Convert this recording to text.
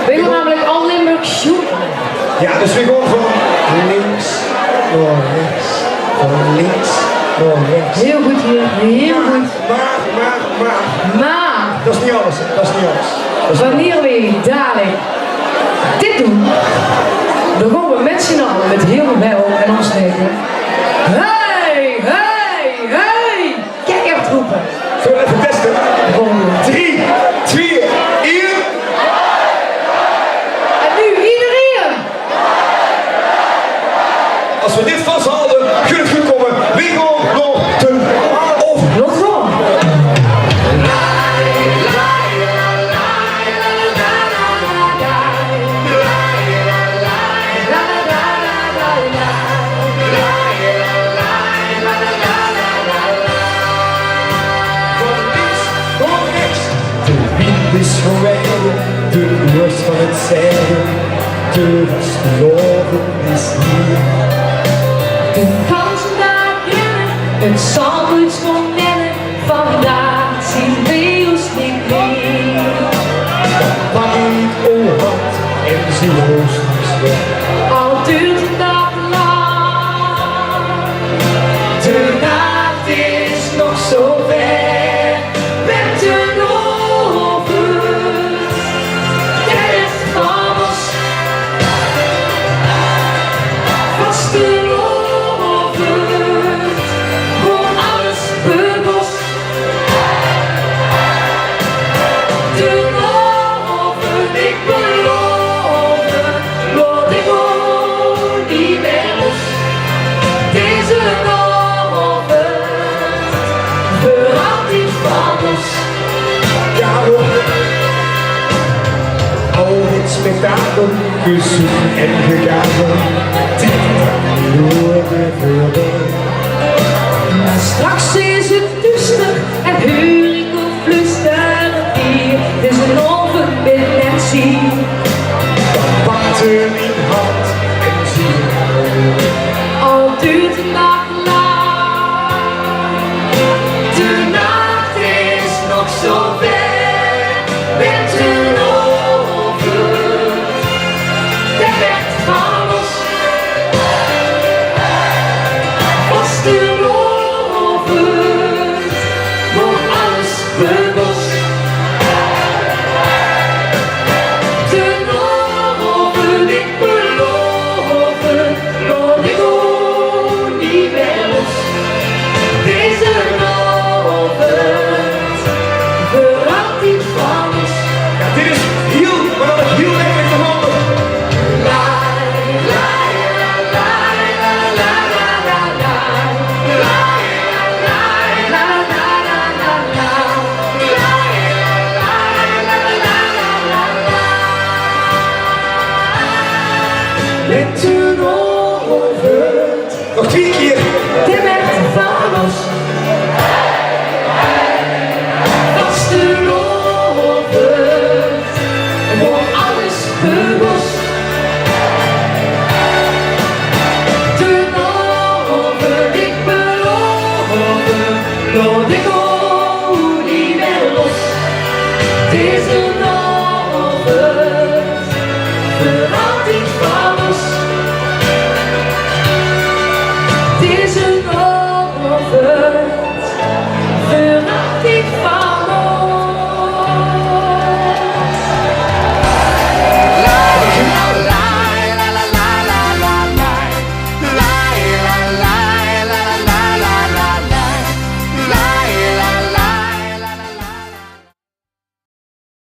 We gaan namelijk al Limburg zoeken. Ja, dus we gaan van links naar rechts. Van links naar rechts. Heel goed hier, heel goed. Maar. Dat is niet alles, hè. Dat is niet alles. Wanneer we dadelijk dit doen, dan gaan we met z'n allen met heel veel bel en omsteken. Hey, hey, hey! Kijk echt roepen. Zullen we even testen? 3, 2, 1. En nu iedereen! Als we dit vasthouden, gaat het goed komen. We gaan nog ten of. Nog gewoon. Is verwijderd, de rust van het zeilen, de geloven is hier. De kansen daar binnen, het zal iets van nennen, vandaag zien we ons niet meer. Pak ik oorhand en zie ons niet weg. Al duurt de dag lang, de nacht is nog zo ver, bent u spektakel, gezoek en gegaven, door de voorbij. Maar straks is het duister en hoor ik een fluisteren hier. Het is een onverbindentie. Dan pakt er in hand en zie je. Al duurt de nacht lang, de nacht is nog zo ver, bent u bent u nog overd? Nog 2 keer. De werd van ons. Was u nog overd? Voor alles bewust. De over, ik beloven, laat ik ook niet meer los. Het is een overd, verandering van ons.